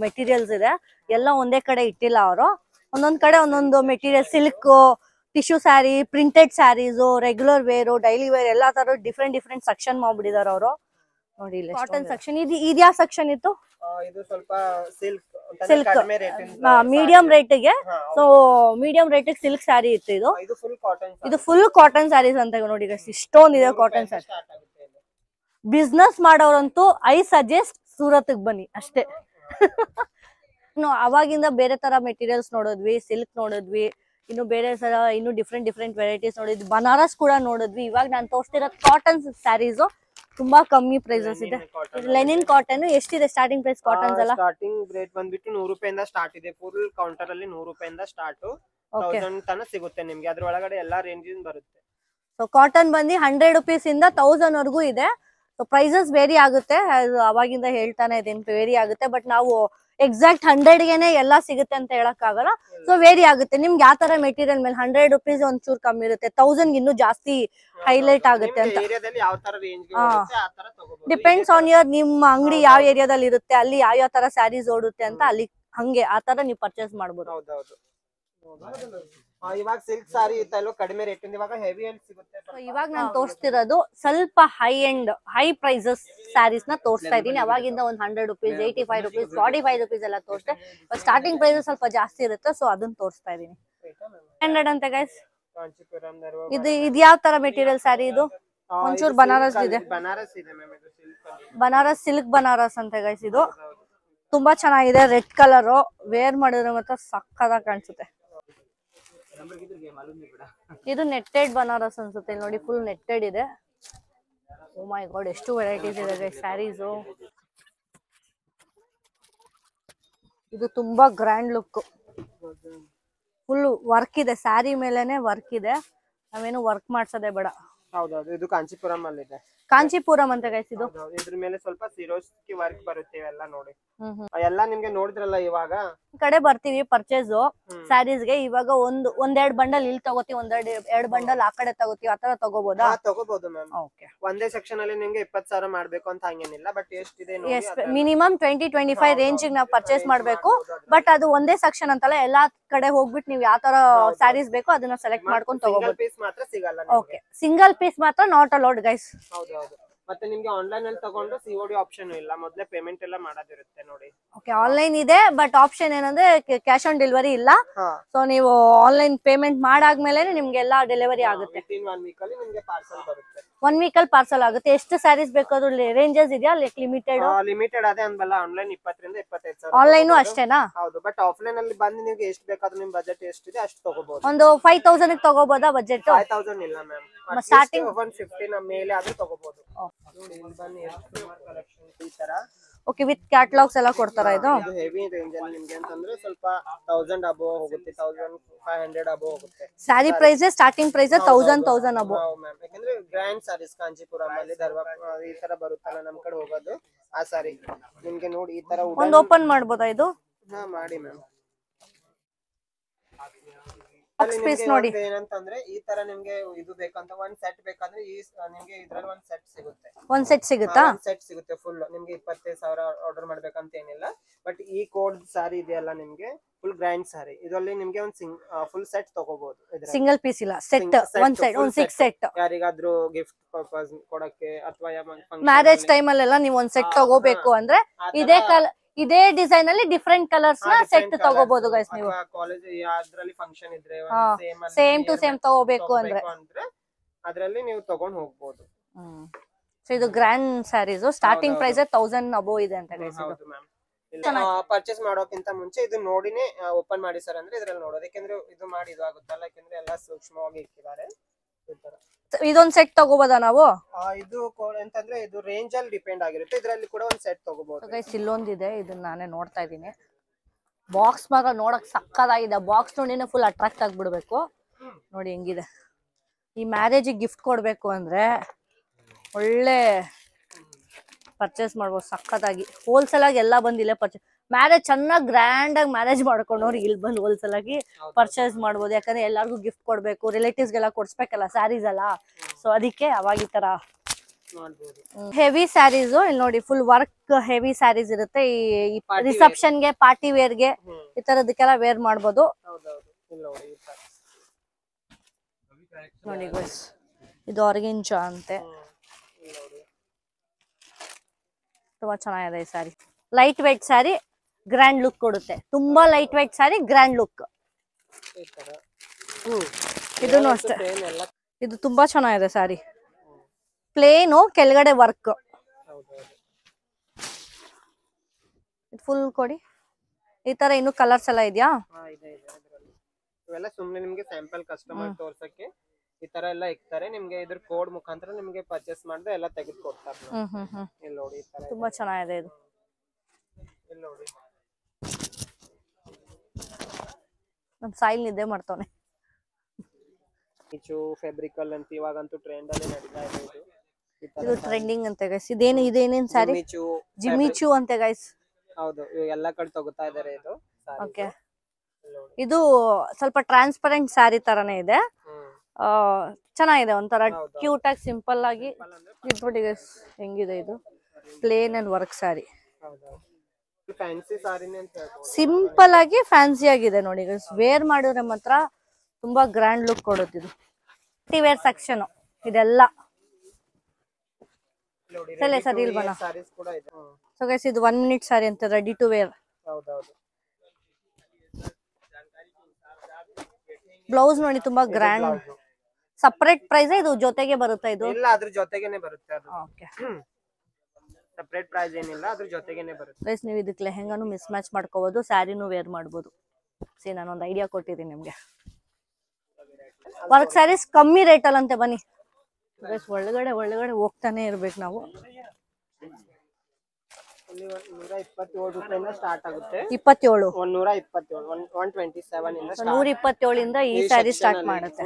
ಮೆಟೀರಿಯಲ್ಸ್ ಇದೆ. ಎಲ್ಲ ಒಂದೇ ಕಡೆ ಇಟ್ಟಿಲ್ಲ ಅವರು. ಒಂದೊಂದ್ ಕಡೆ ಒಂದೊಂದು material, silk, tissue sari, printed saris, regular wear, daily wear ಎಲ್ಲಾ ತರ ಡಿಫ್ರೆಂಟ್ ಸೆಕ್ಷನ್ ಮಾಡ್ಬಿಟ್ಟಿದಾರೆ ಅವರು ನೋಡಿ. ಇಲ್ಲಿ ಕಾಟನ್ ಸೆಕ್ಷನ್. ಇದು ಯಾವ ಸೆಕ್ಷನ್ ಇತ್ತು? ಇದು ಸ್ವಲ್ಪ ಸಿಲ್ಕ್ ಮೀಡಿಯಂ ರೇಟ್ಗೆ. ಸೊ ಮೀಡಿಯಂ ರೇಟಿಗೆ ಸಿಲ್ಕ್ ಸ್ಯಾರಿ ಇತ್ತು. ಇದು ಫುಲ್ ಕಾಟನ್ ಸ್ಯಾರೀಸ್ ಅಂತ ನೋಡಿ. ಇಷ್ಟೊಂದಿದೆ ಕಾಟನ್ ಸ್ಯಾರಿ. ಬಿಸ್ನೆಸ್ ಮಾಡೋರಂತೂ ಐ ಸಜೆಸ್ಟ್ ಸೂರತ್ಗೆ ಬನ್ನಿ ಅಷ್ಟೇ. ಅವಾಗಿಂದ ಬೇರೆ ತರ ಮೆಟೀರಿಯಲ್ಸ್ ನೋಡಿದ್ವಿ, ಸಿಲ್ಕ್ ನೋಡಿದ್ವಿ, ಇನ್ನು ಬೇರೆ ತರ ಇನ್ನು ಡಿಫ್ರೆಂಟ್ ವೆರೈಟೀಸ್ ನೋಡಿದ್ವಿ, ಬನಾರಸ್ ಕೂಡ ನೋಡಿದ್ವಿ. ಇವಾಗ ನಾನು ತೋರಿಸ್ತಿರೋ ಕಾಟನ್ ಸ್ಯಾರೀಸ್ ತುಂಬಾ ಕಮ್ಮಿ ಪ್ರೈಸಸ್ ಇದೆ. ಲೆನಿನ್ ಕಾಟನ್ ಎಷ್ಟಿದೆ ಸ್ಟಾರ್ಟಿಂಗ್ ಪ್ರೈಸ್? ಕಾಟನ್ಸ್ ಎಲ್ಲ ಸ್ಟಾರ್ಟಿಂಗ್ ರೇಟ್ ಬಂದ್ಬಿಟ್ಟು 100 ರೂಪಾಯಿಂದ ಸ್ಟಾರ್ಟ್ ಇದೆ. ಫುಲ್ ಕೌಂಟರ್ ಅಲ್ಲಿ 100 ರೂಪಾಯಿಂದ ಸ್ಟಾರ್ಟ್ 1000 ತನಕ ಸಿಗುತ್ತೆ ನಿಮ್ಗೆ. ಅದ್ರ ಒಳಗಡೆ ಎಲ್ಲಾ ರೇಂಜ್ ಬರುತ್ತೆ. ಸೊ ಕಾಟನ್ ಬಂದು 100 rupees ಇಂದ 1000 ವರೆಗೂ ಇದೆ. ಸೊ ಪ್ರೈಸಸ್ ವೇರಿ ಆಗುತ್ತೆ. ಅವಾಗಿಂದ ಹೇಳ್ತಾನೆ ಇದೇನು ವೇರಿ ಆಗುತ್ತೆ. ಬಟ್ ನಾವು ಎಕ್ಸಾಕ್ಟ್ 100ಗೆನೆ ಎಲ್ಲ ಸಿಗುತ್ತೆ ಅಂತ ಹೇಳಕ್ ಆಗಲ್ಲ. ಸೊ ವೇರಿ ಆಗುತ್ತೆ. ನಿಮ್ಗೆ ಯಾವ ತರ ಮೆಟೀರಿಯಲ್ ಮೇಲೆ 100 rupees ಒಂಚೂರು ಕಮ್ಮಿ ಇರುತ್ತೆ, 1000 ಇನ್ನೂ ಜಾಸ್ತಿ ಹೈಲೈಟ್ ಆಗುತ್ತೆ ಅಂತ. ಡಿಪೆಂಡ್ಸ್ ಆನ್ ಯುವರ್ ನಿಮ್ಮ ಅಂಗಡಿ ಯಾವ ಏರಿಯಾದಲ್ಲಿ ಇರುತ್ತೆ, ಅಲ್ಲಿ ಯಾವ ತರ ಸ್ಯಾರೀಸ್ ಓಡುತ್ತೆ ಅಂತ ಅಲ್ಲಿ ಹಂಗೆ ಆ ತರ ನೀವು ಪರ್ಚೇಸ್ ಮಾಡ್ಬೋದು. ಇವಾಗ ಸಿಲ್ಕ್ ಸಾರಿ ಇತ್ತಲ್ಲೋ ಕಡಿಮೆ ರೇಟ್ ಇಂದ ಇವಾಗ ಹೆವಿ ಅಲ್ಲಿ ಸಿಗುತ್ತೆ. ಇವಾಗ ನಾನು ತೋರಿಸ್ತಿರೋದು ಸ್ವಲ್ಪ high end high prices saris ನ ತೋರಿಸ್ತಾ ಇದ್ದೀನಿ. ಅವಾಗಿಂದ ಒಂದು 100 rupees, 85 rupees, 45 rupees ಎಲ್ಲ ತೋರಿಸ್ತೆ. ಸ್ಟಾರ್ಟಿಂಗ್ ಪ್ರೈಸ್ ಸ್ವಲ್ಪ ಜಾಸ್ತಿ ಇರುತ್ತೆ. ಸೊ ಅದನ್ನ ತೋರಿಸ್ತಾ ಇದ್ದೀನಿ. 100 ಅಂತ ಗೈಸ್. ಇದು ಯಾವ ತರ ಮೆಟೀರಿಯಲ್ ಸ್ಯಾರಿ? ಇದು ಒಂಚೂರು ಬನಾರಸ್ ಇದೆ. ಬನಾರಸ್ ಸಿಲ್ಕ್ ಬನಾರಸ್ ಅಂತ ಗೈಸ್. ಇದು ತುಂಬಾ ಚೆನ್ನಾಗಿದೆ. ರೆಡ್ ಕಲರ್ ವೇರ್ ಮಾಡಿದ್ರೆ ಮಾತ್ರ ಸಕ್ಕತ್ತಾಗಿ ಕಾಣಿಸುತ್ತೆ. ಇದು ನೆಟ್ಟೆಡ್ ಬನಾರಸ್ ಅನ್ಸುತ್ತೆ ನೋಡಿ. ಫುಲ್ ನೆಟ್ಟೆಡ್ ಇದೆ. ಓ ಮೈ ಗಾಡ್ ಎಷ್ಟು ವೆರೈಟೀಸ್ ಇದೆ ಗೈಸ್ ಸ್ಯಾರೀಸು. ಇದು ತುಂಬಾ ಗ್ರ್ಯಾಂಡ್ ಲುಕ್. ಫುಲ್ ವರ್ಕ್ ಇದೆ. ಸ್ಯಾರಿ ಮೇಲೆನೆ ವರ್ಕ್ ಇದೆ. ನಾವೇನು ವರ್ಕ್ ಮಾಡ್ಸೋದೇ ಬೇಡ. ಹೌದೌದು. ಇದು ಕಾಂಚೀಪುರಂ ಅಲ್ಲಿ ಇದೆ. ಕಾಂಚೀಪುರಂ ಅಂತ ಗೈಸ್. ಇದು ಇದ್ರ ಮೇಲೆ ಸ್ವಲ್ಪ ಸಿರೋಸ್ಕಿ ವರ್ಕ್ ಬರುತ್ತೆ. ಎಲ್ಲ ನೋಡಿ ಎಲ್ಲ ನಿಮ್ಗೆ ನೋಡಿದ್ರಲ್ಲ. ಇವಾಗ ಕಡೆ ಬರ್ತೀವಿ ಪರ್ಚೇಸ್ ಸ್ಯಾರೀಸ್ಗೆ. ಇವಾಗ ಒಂದೆರಡು ಬಂಡಲ್ ಇಲ್ಲಿ ತಗೋತೀವಿ, ಎರಡು ಬಂಡಲ್ ಆ ಕಡೆ ತಗೋತೀವಿ. ಆತರ ತಗೋಬಹುದಾ? ತಗೋಬಹುದು ಮ್ಯಾಮ್. ಒಂದೇ ಸೆಕ್ಷನ್ ಅಲ್ಲಿ ನಿಮ್ಗೆ 20,000 ಮಾಡ್ಬೇಕು ಅಂತ ಹಂಗೇನಿಲ್ಲ. ಬಟ್ ಎಷ್ಟಿದೆ ಮಿನಿಮಮ್ 20-25 ರೇಂಜ್ ನಾವು ಪರ್ಚೇಸ್ ಮಾಡ್ಬೇಕು. ಬಟ್ ಅದು ಒಂದೇ ಸೆಕ್ಷನ್ ಅಂತಲ್ಲ, ಎಲ್ಲಾ ಕಡೆ ಹೋಗ್ಬಿಟ್ಟು ನೀವು ಯಾವ ತರ ಸ್ಯಾರೀಸ್ ಬೇಕೋ ಅದನ್ನ ಸೆಲೆಕ್ಟ್ ಮಾಡ್ಕೊಂಡು ತಗೋಬಹುದು. ಪೀಸ್ ಮಾತ್ರ ಸಿಗಲ್ಲ. ಓಕೆ, ಸಿಂಗಲ್ ಪೀಸ್ ಮಾತ್ರ ನಾಟ್ ಅಲೌಡ್ ಗೈಸ್. ಹೌದೌದು. ಮತ್ತೆ ನಿಮ್ಗೆ ಆನ್ಲೈನ್ ಅಲ್ಲಿ ತಗೊಂಡು ಸಿಒಡಿ ಆಪ್ಷನ್ ಇಲ್ಲ, ಮೊದಲೇ ಪೇಮೆಂಟ್ ಎಲ್ಲ ಮಾಡೋದಿರುತ್ತೆ ನೋಡಿ. ಓಕೆ, ಆನ್ಲೈನ್ ಇದೆ ಬಟ್ ಆಪ್ಷನ್ ಏನಂದ್ರೆ ಕ್ಯಾಶ್ ಆನ್ ಡೆಲಿವರಿ ಇಲ್ಲ. ಸೊ ನೀವು ಆನ್ಲೈನ್ ಪೇಮೆಂಟ್ ಮಾಡಾದ್ಮೇಲೆ ನಿಮ್ಗೆ ಎಲ್ಲ ಡೆಲಿವರಿ ಆಗುತ್ತೆ. 1 ವೀಕ್ ಅಲ್ಲಿ ನಿಮ್ಗೆ ಪಾರ್ಸಲ್ ಬರುತ್ತೆ. 1 week ಅಲ್ಲಿ ಪಾರ್ಸಲ್ ಆಗುತ್ತೆ. ಎಷ್ಟು ಸ್ಯಾರೀಸ್ ಬೇಕಾದ್ರೂ ರೇಂಜಸ್ ಇದೆಯಾ? ಲೈಕ್ ಲಿಮಿಟೆಡ್ ಅದೇ ಅನ್ಬಲ್ಲ. ಆನ್ಲೈನ್ 20,000 ರಿಂದ 25,000. ಆನ್ಲೈನ್ ಅಷ್ಟೇನಾ? ಹೌದು. ಬಟ್ ಆಫ್ಲೈನ್ ಅಲ್ಲಿ ಬಂದು ನಿಮ್ಗೆ ಎಷ್ಟು ಬೇಕಾದ್ರೂ ನಿಮ್ ಬಜೆಟ್ ಎಷ್ಟಿದೆ ಅಷ್ಟು ತಗೋಬಹುದು. ಒಂದು 5,000 ಗೆ ತಗೋಬಹುದಾ ಬಜೆಟ್? 5,000 ಇಲ್ಲ ಮ್ಯಾಮ್. ಸ್ಟಾರ್ಟಿಂಗ್ 150 ಮೇಲೆ ಆದ್ರೂ ತಗೋಬಹುದು. ನೋಡಿ ಇಲ್ಲಿ ಬನ್ನಿ ಎಷ್ಟು ಕಲೆಕ್ಷನ್ ಈ ತರ. ಓಕೆ, ವಿತ್ ಕ್ಯಾಟಲಾಗ್ಸ್ ಎಲ್ಲ ಕೊಡ್ತಾರಾ? ಇದು ಹೆವಿ ರೇಂಜ್ ಅಲ್ಲಿ ನಿಮ್ಗೆ ಅಂತಂದ್ರೆ ಸ್ವಲ್ಪ 1000 ಅಬೋ ಹೋಗುತ್ತೆ, 1500 ಅಬೋ ಹೋಗುತ್ತೆ. ಸ್ಯಾರಿ ಪ್ರೈಸ್ ಸ್ಟಾರ್ಟಿಂಗ್ ಪ್ರೈಸ್ 1000 ಅಬೋ. ಯಾಕಂದ್ರೆ ಗ್ರ್ಯಾಂಡ್ ಸಾರೀಸ್ ಕಾಂಚೀಪುರಂ ಅಲ್ಲಿ ಈ ತರ ಬರುತ್ತಲ್ಲ ನಮ್ ಕಡೆ ಹೋಗೋದು ಆ ಸಾರಿ ನಿಮ್ಗೆ ನೋಡಿ ಈ ತರ ಒಂದು ಓಪನ್ ಮಾಡಬಹುದಾ ಇದು? ಹಾ ಮಾಡಿ ಮ್ಯಾಮ್. ಪೀಸ್ ನೋಡಿ ಏನಂತಂದ್ರೆ ಈ ತರ ನಿಮ್ಗೆ ಇದು ಬೇಕಂತ ಒಂದ್ ಸೆಟ್ ಬೇಕಂದ್ರೆ ನಿಮ್ಗೆ ಇದ್ರಲ್ಲಿ ಒಂದ್ ಸೆಟ್ ಸಿಗುತ್ತೆ. ಒಂದ್ ಸೆಟ್ ಸಿಗುತ್ತಾ? ಸೆಟ್ ಸಿಗುತ್ತೆ ಫುಲ್. ನಿಮ್ಗೆ 25,000 ಆರ್ಡರ್ ಮಾಡ್ಬೇಕಂತ ಏನಿಲ್ಲ. ಬಟ್ ಈ ಕೋಡ್ ಸಾರಿ ಇದೆಯಲ್ಲ ನಿಮ್ಗೆ ಫುಲ್ ಗ್ರ್ಯಾಂಡ್ ಸಾರಿ, ಇದರಲ್ಲಿ ನಿಮ್ಗೆ ಒಂದ್ ಫುಲ್ ಸೆಟ್ ತಗೋಬಹುದು. ಸಿಂಗಲ್ ಪೀಸ್ ಇಲ್ಲ, ಸೆಟ್ ಒಂದ್ ಸೆಟ್, ಒಂದ್ 6 ಸೆಟ್. ಯಾರಿಗಾದ್ರೂ ಗಿಫ್ಟ್ ಪರ್ಪಸ್ ಕೊಡಕ್ಕೆ ಅಥವಾ ಮ್ಯಾರೇಜ್ ಟೈಮ್ ಅಲ್ಲೆಲ್ಲ ನೀವು ಒಂದ್ ಸೆಟ್ ತಗೋಬೇಕು ಅಂದ್ರೆ ಇದೇ ಡಿಸೈನ್ ಅಲ್ಲಿ ಡಿಫರೆಂಟ್ ಕಲರ್ಸ್ ನ ಸೆಟ್ ತಗೋಬಹುದು ಗೈಸ್. ನೀವು ಕಾಲೇಜ್ ಅದ್ರಲ್ಲಿ ಫಂಕ್ಷನ್ ಇದ್ರೆ ಸೇಮ್ ಟು ಸೇಮ್ ತಗೋಬೇಕು ಅಂದ್ರೆ ಅದ್ರಲ್ಲಿ ನೀವು ತಗೊಂಡ್ ಹೋಗ್ಬೋದು. ಸೊ ಇದು grand saris starting price 1000 above ಇದೆ ಅಂತ ಗೈಸ್. ಹೌದು ಮ್ಯಾಮ್. ಪರ್ಚೇಸ್ ಮಾಡೋಕ್ಕಿಂತ ಮುಂಚೆ ಇದು ನೋಡಿನೇ ಓಪನ್ ಮಾಡಿ ಸರ್ ಅಂದ್ರೆ ಇದ್ರಲ್ಲಿ ನೋಡೋದು, ಯಾಕಂದ್ರೆ ಇದು ಮಾಡಿ ಇದು ಆಗುತ್ತಲ್ಲ, ಯಾಕಂದ್ರೆ ಎಲ್ಲ ಸೂಕ್ಷ್ಮವಾಗಿ ಇಟ್ಟಿದ್ದಾರೆ. ಇದೊಂದ್ ಸೆಟ್ ತಗೋಬೋದಾ ನಾವು? ಇದು ಎಂತಂದ್ರೆ ಇದು ರೇಂಜ್ ಅಲ್ಲಿ ಡಿಪೆಂಡ್ ಆಗಿರುತ್ತೆ, ಇದ್ರಲ್ಲಿ ಕೂಡ ಒಂದ್ ಸೆಟ್ ತಗೋಬಹುದು ಗೈಸ್. ಇಲ್ಲೊಂದಿದೆ, ಇದನ್ನ ನಾನೇ ನೋಡ್ತಾ ಇದೀನಿ. ಬಾಕ್ಸ್ ಮಾತ್ರ ನೋಡಕ್ ಸಕ್ಕದಾಗಿದೆ. ಬಾಕ್ಸ್ ನೋಡಿನೇ ಫುಲ್ ಅಟ್ರಾಕ್ಟ್ ಆಗ್ಬಿಡ್ಬೇಕು. ನೋಡಿ ಹೆಂಗಿದೆ. ಈ ಮ್ಯಾರೇಜ್ ಗಿಫ್ಟ್ ಕೊಡ್ಬೇಕು ಅಂದ್ರೆ ಒಳ್ಳೆ ಪರ್ಚೇಸ್ ಮಾಡ್ಬೋದು ಸಕ್ಕತ್ತಾಗಿ. ಹೋಲ್ಸೇಲ್ ಆಗಿ ಎಲ್ಲ ಬಂದು ಇಲ್ಲೇ ಪರ್ಚೇಸ್ ಮ್ಯಾರೇಜ್ ಚೆನ್ನಾಗಿ ಗ್ರ್ಯಾಂಡ್ ಆಗಿ ಮ್ಯಾರೇಜ್ ಮಾಡ್ಕೊಂಡವ್ರು ಇಲ್ಲಿ ಬಂದು ಹೋಲ್ಸೇಲ್ ಆಗಿ ಪರ್ಚೇಸ್ ಮಾಡ್ಬೋದು. ಯಾಕಂದ್ರೆ ಎಲ್ಲಾರ್ಗು ಗಿಫ್ಟ್ ಕೊಡ್ಬೇಕು, ರಿಲೇಟಿವ್ಸ್ಗೆಲ್ಲ ಕೊಡ್ಸ್ಬೇಕಲ್ಲ ಸ್ಯಾರೀಸ್ ಎಲ್ಲ. ಸೊ ಅದಕ್ಕೆ ಅವಾಗ ಈ ತರ ಹೆವಿ ಸ್ಯಾರೀಸ್ ಇಲ್ಲಿ ನೋಡಿ, ಫುಲ್ ವರ್ಕ್ ಹೆವಿ ಸ್ಯಾರೀಸ್ ಇರುತ್ತೆ. ಈ ರಿಸೆಪ್ಷನ್ ಗೆ, ಪಾರ್ಟಿ ವೇರ್ ಗೆ, ಈ ತರದಕ್ಕೆಲ್ಲ ವೇರ್ ಮಾಡ್ಬೋದು. ನೋಡಿ ಗೈಸ್, ಇದು ಆರ್ಗೆಂಜಾ ಅಂತೆ. ತುಂಬಾ ಚೆನ್ನಾಗಿದೆ ಈ sari. Light weight sari, grand look ಕೊಡುತ್ತೆ. ತುಂಬಾ light weight sari, grand look. ಇದನ್ನು ಅಷ್ಟೇ, ಇದು ತುಂಬಾ ಚೆನ್ನಾಗಿದೆ ಸ್ಯಾರಿ. ಪ್ಲೇನು, ಕೆಳಗಡೆ ವರ್ಕ್. ಫುಲ್ ಕೊಡಿ. ಈ ತರ ಇನ್ನು ಕಲರ್ಸ್ ಎಲ್ಲ ಇದೆಯಾ? ಇವೆಲ್ಲ ಸುಮ್ಮನೆ ನಿಮ್ಗೆ ಸ್ಯಾಂಪಲ್ ಕಸ್ಟಮರ್ ತೋರ್ಸಕ್ಕೆ ಈ ತರ ಎಲ್ಲ ಇಕ್ತಾರೆ. ನಿಮ್ಗೆ ಇದ್ರ ಕೋಡ್ ಮುಖಾಂತರ ನಿಮ್ಗೆ ಪರ್ಚೇಸ್ ಮಾಡಿದ್ರೆ ಎಲ್ಲ ತೆಗೆದು ಕೊಡ್ತಾರೆ. ಇಲ್ಲಿ ನೋಡಿ, ಈ ತರ ತುಂಬಾ ಚೆನ್ನಾಗಿದೆ ಇದು. ಇಲ್ಲಿ ನೋಡಿ, ನಮ್ ಸಾಯಿಲ್ ನಿದ್ದೆ ಮಾಡ್ತಾನೆ. ಮಿಚು ಫೆಬ್ರಿಕಲ್ ಅಂತ ಇವಾಗಂತೂ ಟ್ರೆಂಡ್ ಅಲ್ಲಿ ನಡೀತಾ ಇದೆ ಇದು. ಇದು ಟ್ರೆಂಡಿಂಗ್ ಅಂತೆ ಗೈಸ್. ಇದೇನೇನ್ ಸ್ಯಾರಿ? ಜಿಮಿಚು ಅಂತೆ ಗೈಸ್. ಹೌದು, ಎಲ್ಲ ಕಡೆ ತಗೋತಾ ಇದಾರೆ ಇದು. ಓಕೆ, ಇದು ಸ್ವಲ್ಪ ಟ್ರಾನ್ಸ್ಪರೆಂಟ್ ಸ್ಯಾರಿ ತರಾನೇ ಇದೆ. ಚೆನ್ನಾಗಿದೆ, ಒಂಥರ ಕ್ಯೂಟ್ ಆಗಿ ಸಿಂಪಲ್ ಆಗಿ. ನೋಡಿ ಗೈಸ್ ಹೆಂಗಿದೆ ಇದು. Plain and work sari, simple ಆಗಿ ಫ್ಯಾನ್ಸಿ ಆಗಿದೆ. ನೋಡಿ ಗೈಸ್, ವೇರ್ ಮಾಡಿದ್ರೆ ಮಾತ್ರ ತುಂಬಾ ಗ್ರ್ಯಾಂಡ್ ಲುಕ್ ಕೊಡುತ್ತಿದ್ದು. ಪಾರ್ಟಿ ವೇರ್ ಸೆಕ್ಷನ್ ಇದೆಲ್ಲ. ಸರಿ ಇಲ್ಲಿ ಬನ್ನ. ಸೊ ಗೈಸ್, ಇದು 1 ಮಿನಿಟ್ ಸ್ಯಾರಿ ಅಂತ, ರೆಡಿ ಟು ವೇರ್. ಬ್ಲೌಸ್ ನೋಡಿ ತುಂಬಾ ಗ್ರ್ಯಾಂಡ್. ಸಪರೇಟ್ ಪ್ರೈಸ್ ಇದು ಜೊತೆಗೆ ಬರುತ್ತೆ? ಇದು ಇಲ್ಲ, ಅದ್ರ ಜೊತೆಗೇನೆ ಬರುತ್ತೆ ಅದು. ಓಕೆ, ಸಪರೇಟ್ ಪ್ರೈಸ್ ಏನಿಲ್ಲ, ಅದ್ರ ಜೊತೆಗೇನೆ ಬರುತ್ತೆ. ಗೈಸ್, ನೀವು ಇದಕ್ಕೆ ಲೆಹಂಗಾನು ಮಿಸ್ ಮ್ಯಾಚ್ ಮಾಡ್ಕೋಬಹುದು, ಸ್ಯಾರಿನೂ ವೇರ್ ಮಾಡ್ಬೋದು. ನಾನೊಂದು ಐಡಿಯಾ ಕೊಟ್ಟಿದ್ದೀನಿ ನಿಮ್ಗೆ. ವರ್ಕ್ ಸ್ಯಾರೀಸ್ ಕಮ್ಮಿ ರೇಟ್ ಅಲ್ಲಿ ಅಂತೆ. ಬನ್ನಿ ಗೈಸ್, ಒಳಗಡೆ ಹೋಗ್ತಾನೆ ಇರ್ಬೇಕು ನಾವು. 127 ರೂಪಾಯಿಂದ ಸ್ಟಾರ್ಟ್ ಆಗುತ್ತೆ. 27, 127 ಇಂದ ಈ ಸ್ಯಾರಿ ಸ್ಟಾರ್ಟ್ ಮಾಡುತ್ತೆ.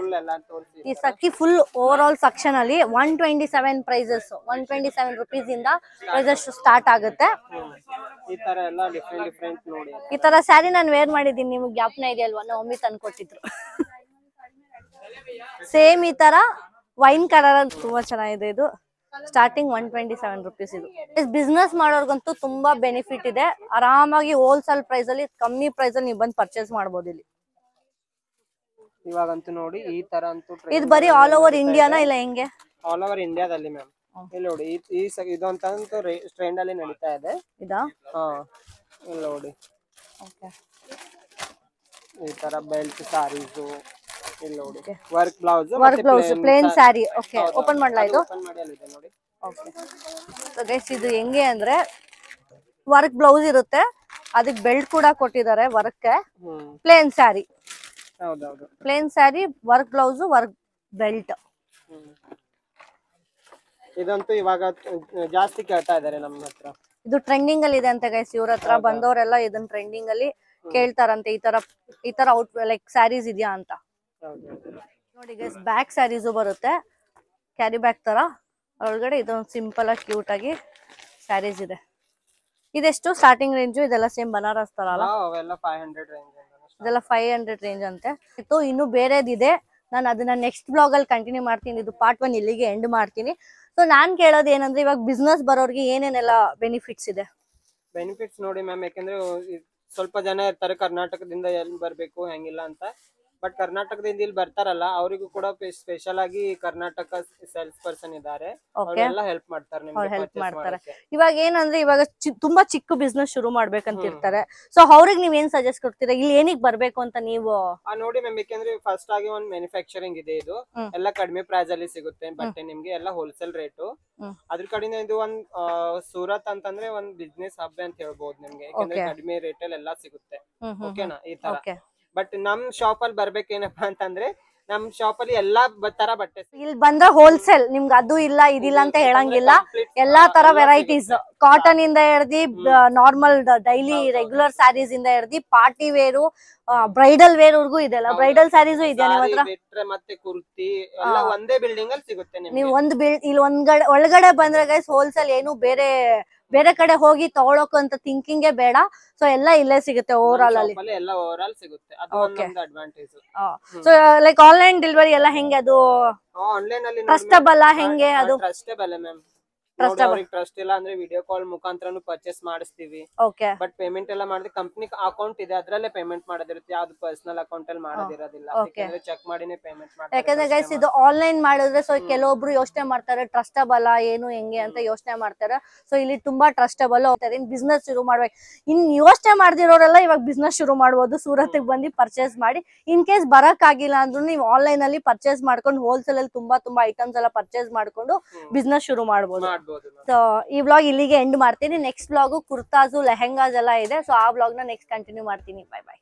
ಈ ಸಕ್ಕಿ ಫುಲ್ ಓವರ್ ಆಲ್ ಸೆಕ್ಷನ್ ಅಲ್ಲಿ 127 ಪ್ರೈಸಸ್, 127 ರೂಪೀಸ್ ಇಂದ ಪ್ರೈಸಸ್ ಸ್ಟಾರ್ಟ್ ಆಗುತ್ತೆ. ಈ ತರ ಎಲ್ಲ ಡಿಫರೆಂಟ್ ನೋಡಿ. ಈ ತರ ಸ್ಯಾರಿ ನಾನು ವೇರ್ ಮಾಡಿದ್ದೀನಿ, ನಿಮ್ಗೆ ಜ್ಞಾಪನ ಇದೆಯಲ್ವಾ? ನಮ್ಮ ಮಮ್ಮಿ ತಂದು ಕೊಟ್ಟಿದ್ರು. ಸೇಮ್ ಈ ತರ ವೈನ್ ಕಲರ್ ಅಂತ ತುಂಬಾ ಚೆನ್ನಾಗಿದೆ ಇದು. ಸ್ಟಾರ್ಟಿಂಗ್ 127 ರೂಪೀಸ್ ಇದು. ಬಿಸ್ನೆಸ್ ಮಾಡೋರ್ಗಂತೂ ತುಂಬಾ ಬೆನಿಫಿಟ್ ಇದೆ. ಆರಾಮಾಗಿ ಹೋಲ್ಸೇಲ್ ಪ್ರೈಸ್ ಅಲ್ಲಿ, ಕಮ್ಮಿ ಪ್ರೈಸ್ ಅಲ್ಲಿ ನೀವು ಬಂದು ಪರ್ಚೇಸ್ ಮಾಡಬಹುದು ಇಲ್ಲಿ. ಇವಾಗಂತೂ ನೋಡಿ ಈ ತರ ಅಂತೂ ಇದು ಬರೀ ಆಲ್ ಓವರ್ ಇಂಡಿಯಾನಾ ಇಲ್ಲ ಹೆಂಗೆ? ಆಲ್ ಓವರ್ ಇಂಡಿಯಾದಲ್ಲಿ ಮ್ಯಾಮ್. ಇಲ್ಲಿ ನೋಡಿ, ಇದು ಅಂತಂತೂ ಟ್ರೆಂಡ್ ಅಲ್ಲಿ ನಡೀತಾ ಇದೆ. ಇದಾ? ಹಾ, ಇಲ್ಲಿ ನೋಡಿ. ಓಕೆ, ಈ ತರ ಬೆಲ್ಟ್ ಸಾರೀಸ್. ಇಲ್ಲಿ ನೋಡಿ, work blouse, plain sari. Okay, open ಮಾಡ್ಲಾ ಇದು? ಓಪನ್ ಮಾಡಿ ಅಲ್ಲಿ ಇದೆ ನೋಡಿ. ಓಕೆ, ಸೊ ಗೈಸ್, ಇದು ಹೆಂಗೆ ಅಂದ್ರೆ ವರ್ಕ್ ಬ್ಲೌಸ್ ಇರುತ್ತೆ, ಅದಕ್ಕೆ ಬೆಲ್ಟ್ ಕೂಡ ಕೊಟ್ಟಿದ್ದಾರೆ ವರ್ಕ್. ಪ್ಲೇನ್ ಸ್ಯಾರಿ. ಹೌದೌದು, plain sari, work blouse, work belt. ಇದಂತೂ ಇವಾಗ ಜಾಸ್ತಿ ಕೇಳ್ತಾ ಇದಾರೆ ನಮ್ಮ ಹತ್ರ. ಇದು ಟ್ರೆಂಡಿಂಗ್ ಅಲ್ಲಿ ಇದೆ ಅಂತ ಗೈಸ್. ಇವ್ರ ಹತ್ರ ಬಂದವರೆಲ್ಲ ಇದನ್ನ ಟ್ರೆಂಡಿಂಗ್ ಅಲ್ಲಿ ಕೇಳ್ತಾರಂತೆ. ಈ ತರ ಔಟ್ ಲೈಕ್ ಸ್ಯಾರೀಸ್ ಇದೆಯಾ ಅಂತ. ನೋಡಿ ಗೈಸ್, ಬ್ಯಾಕ್ ಸ್ಯಾರೀಸು ಬರುತ್ತೆ, ಕ್ಯಾರಿ ಬ್ಯಾಗ್ ತರ. ಒಳಗಡೆ ಇದೊಂದು ಸಿಂಪಲ್ ಆಗಿ ಕ್ಯೂಟ್ ಆಗಿ ಸ್ಯಾರೀಸ್ ಇದೆ. ಇದೆಷ್ಟು ಸ್ಟಾರ್ಟಿಂಗ್ ರೇಂಜು? ಇದೆಲ್ಲ ಸೇಮ್ ಬನಾರಸ್ ತರ ಅಲ್ಲ? ಅವೆಲ್ಲ 500 ರೇಂಜ್. ಇದೆಲ್ಲ 500 ರೇಂಜ್ ಅಂತೆ. ಇನ್ನು ಬೇರೆದಿದೆ, ನಾನು ಅದನ್ನ ನೆಕ್ಸ್ಟ್ ಬ್ಲಾಗ್ ಅಲ್ಲಿ ಕಂಟಿನ್ಯೂ ಮಾಡ್ತೀನಿ. ಇದು ಪಾರ್ಟ್ 1 ಇಲ್ಲಿಗೆ ಎಂಡ್ ಮಾಡ್ತೀನಿ. ಸೊ ನಾನ್ ಕೇಳೋದು ಏನಂದ್ರೆ, ಇವಾಗ ಬಿಸ್ನೆಸ್ ಬರೋರ್ಗೆ ಏನೇನೆಲ್ಲ ಬೆನಿಫಿಟ್ಸ್ ಇದೆ? ಬೆನಿಫಿಟ್ಸ್ ನೋಡಿ ಮ್ಯಾಮ್, ಯಾಕಂದ್ರೆ ಸ್ವಲ್ಪ ಜನ ಇರ್ತಾರೆ ಕರ್ನಾಟಕದಿಂದ ಎಲ್ಲಿ ಬರ್ಬೇಕು ಹೆಂಗಿಲ್ಲ ಅಂತ. ಬಟ್ ಕರ್ನಾಟಕದಿಂದ ಇಲ್ಲಿ ಬರ್ತಾರಲ್ಲ ಅವರಿಗೂ ಕೂಡ ಸ್ಪೆಷಲ್ ಆಗಿ ಕರ್ನಾಟಕ ಸೇಲ್ಸ್ ಪರ್ಸನ್ ಇದ್ದಾರೆ, ಅವರೆಲ್ಲ ಹೆಲ್ಪ್ ಮಾಡ್ತಾರೆ ನಿಮ್ಗೆ ಹೆಲ್ಪ್ purchase ಮಾಡ್ತಾರೆ. ಮಾಡಕ್ಕೆ. ಇವಾಗ ಏನಂದ್ರೆ ಇವಾಗ ತುಂಬಾ ಚಿಕ್ಕ ಬಿಸ್ನೆಸ್ ಶುರು ಮಾಡ್ಬೇಕಂತ ಇರ್ತಾರೆ, ಸೊ ಅವ್ರಿಗೆ ನೀವ್ ಏನ್ ಸಜೆಸ್ಟ್ ಕೊಡ್ತೀರಾ, ಇಲ್ಲಿ ಏನಿಗೆ ಬರ್ಬೇಕು ಅಂತ ನೀವು? ನೋಡಿ ಮ್ಯಾಮ್, ಯಾಕಂದ್ರೆ ಫಸ್ಟ್ ಆಗಿ ಒಂದ್ ಮ್ಯಾನುಫ್ಯಾಕ್ಚರಿಂಗ್ ಇದೆ, ಇದು ಎಲ್ಲ ಕಡಿಮೆ ಪ್ರೈಸ್ ಅಲ್ಲಿ ಸಿಗುತ್ತೆ ಬಟ್ಟೆ ನಿಮ್ಗೆ, ಎಲ್ಲ ಹೋಲ್ಸೇಲ್ ರೇಟು. ಅದ್ರ ಕಡೆಯಿಂದ ಇದು ಒಂದ್ ಸೂರತ್ ಅಂತಂದ್ರೆ ಒಂದ್ ಬಿಸ್ನೆಸ್ ಹಬ್ ಅಂತ ಹೇಳ್ಬಹುದು ನಿಮ್ಗೆ, ಯಾಕಂದ್ರೆ ಕಡಿಮೆ ರೇಟ್ ಅಲ್ಲಿ ಎಲ್ಲಾ ಸಿಗುತ್ತೆ. ಓಕೆನಾ, ಈ ತರ. ಬಟ್ ನಮ್ ಶಾಪ್ ಅಲ್ಲಿ ಬರ್ಬೇಕೇನಪ್ಪಾ ಅಂತಂದ್ರೆ ನಮ್ ಶಾಪ್ ಅಲ್ಲಿ ಎಲ್ಲಾ ತರ ಬಟ್ಟೆ ಇಲ್ಲಿ ಬಂದ್ರೆ ಹೋಲ್ಸೇಲ್ ನಿಮ್ಗೆ ಅದು ಇಲ್ಲ ಇದಿಲ್ಲ ಅಂತ ಹೇಳಂಗಿಲ್ಲ, ಎಲ್ಲಾ ತರ ವೆರೈಟೀಸ್, ಕಾಟನ್ ಇಂದ ಹಿಡ್ದಿ ನಾರ್ಮಲ್ ಡೈಲಿ ರೆಗ್ಯುಲರ್ ಸ್ಯಾರೀಸ್ ಇಂದ ಹಿಡ್ದಿ ಪಾರ್ಟಿ ವೇರು, ಬ್ರೈಡಲ್ ವೇರ್ ವರ್ಗೂ ಇದೆಲ್ಲ. ಬ್ರೈಡಲ್ ಸ್ಯಾರೀಸು ಇದೆಯಾ ನಿಮ್ಮ ಹತ್ರ? ಮತ್ತೆ ಕುರ್ತಿ ಎಲ್ಲ ಒಂದೇ ಬಿಲ್ಡಿಂಗ್ ಅಲ್ಲಿ ಸಿಗುತ್ತೆ ನಿಮ್ಗೆ. ನೀವು ಇಲ್ಲಿ ಒಳಗಡೆ ಬಂದ್ರೆ ಗೈಸ್ ಹೋಲ್ಸೇಲ್ ಏನು ಬೇರೆ ಕಡೆ ಹೋಗಿ ತಗೊಳಕಂತ ಥಿಂಕಿಂಗೇ ಬೇಡ, ಸೊ ಎಲ್ಲ ಇಲ್ಲೇ ಸಿಗುತ್ತೆ ಓವರ್ ಆಲ್ ಅಲ್ಲಿ. ಎಲ್ಲ ಓವರ್ ಆಲ್ ಸಿಗುತ್ತೆ, ಅದು ಒಂದು advantage. So like online delivery ಎಲ್ಲ ಹೆಂಗೆ, ಅದು ಆನ್ಲೈನ್ ಅಲ್ಲಿ ಟ್ರಸ್ಟಬಲ್ ಹೆಂಗೆ? ಅದು ಟ್ರಸ್ಟಬಲ್ ಮ್ಯಾಮ್. ಟ್ರಸ್ಟ್ ಇಲ್ಲ ಅಂದ್ರೆ ವಿಡಿಯೋ ಕಾಲ್ ಮುಖಾಂತರನು ಪರ್ಚೇಸ್ ಮಾಡಿಸ್ತೀವಿ. ಬಟ್ ಪೇಮೆಂಟ್ ಎಲ್ಲ ಮಾಡಿದ್ರೆ ಕಂಪ್ನಿ ಅಕೌಂಟ್ ಇದೆ, ಅದ್ರಲ್ಲೇ ಪೇಮೆಂಟ್ ಮಾಡೋದಿರುತ್ತೆ, ಯಾವ್ದು ಪರ್ಸನಲ್ ಅಕೌಂಟ್ ಅಲ್ಲಿ ಮಾಡೋದಿರೋದಿಲ್ಲ. ಯಾಕಂದ್ರೆ ಚೆಕ್ ಮಾಡಿನೇ ಪೇಮೆಂಟ್ ಮಾಡ್ತಾರೆ. ಯಾಕಂದ್ರೆ ಗೈಸ್ ಇದು ಆನ್ಲೈನ್ ಮಾಡಿದ್ರೆ ಸೊ ಕೆಲವೊಬ್ರು ಯೋಚನೆ ಮಾಡ್ತಾರೆ ಟ್ರಸ್ಟಬಲ್ ಏನು ಹೆಂಗೆ ಅಂತ ಯೋಚನೆ ಮಾಡ್ತಾರೆ. ಸೊ ಇಲ್ಲಿ ತುಂಬಾ ಟ್ರಸ್ಟಬಲ್ ಹೋಗ್ತಾರೆ. ಇನ್ ಬಿಸ್ನೆಸ್ ಶುರು ಮಾಡ್ಬೇಕು, ಇನ್ ಯೋಚನೆ ಮಾಡ್ದಿರೋರೆಲ್ಲ ಇವಾಗ ಬಿಸ್ನೆಸ್ ಶುರು ಮಾಡ್ಬೋದು. ಸೂರತ್ ಬಂದು ಪರ್ಚೇಸ್ ಮಾಡಿ, ಇನ್ ಕೇಸ್ ಬರಕ್ ಆಗಿಲ್ಲ ಅಂದ್ರೂ ನೀವು ಆನ್ಲೈನ್ ಅಲ್ಲಿ ಪರ್ಚೇಸ್ ಮಾಡ್ಕೊಂಡು ಹೋಲ್ಸೇಲ್ ಅಲ್ಲಿ ತುಂಬಾ ಐಟಮ್ಸ್ ಎಲ್ಲ ಪರ್ಚೇಸ್ ಮಾಡ್ಕೊಂಡು ಬಿಸ್ನೆಸ್ ಶುರು ಮಾಡ್ಬೋದು. ಸೊ ಈ ವ್ಲಾಗ್ ಇಲ್ಲಿಗೆ ಎಂಡ್ ಮಾಡ್ತೀನಿ. ನೆಕ್ಸ್ಟ್ ವ್ಲಾಗು ಕುರ್ತಾಸು ಲೆಹೆಂಗಾಸ್ ಎಲ್ಲ ಇದೆ, ಸೊ ಆ ವ್ಲಾಗ್ ನ ನೆಕ್ಸ್ಟ್ ಕಂಟಿನ್ಯೂ ಮಾಡ್ತೀನಿ. Bye bye.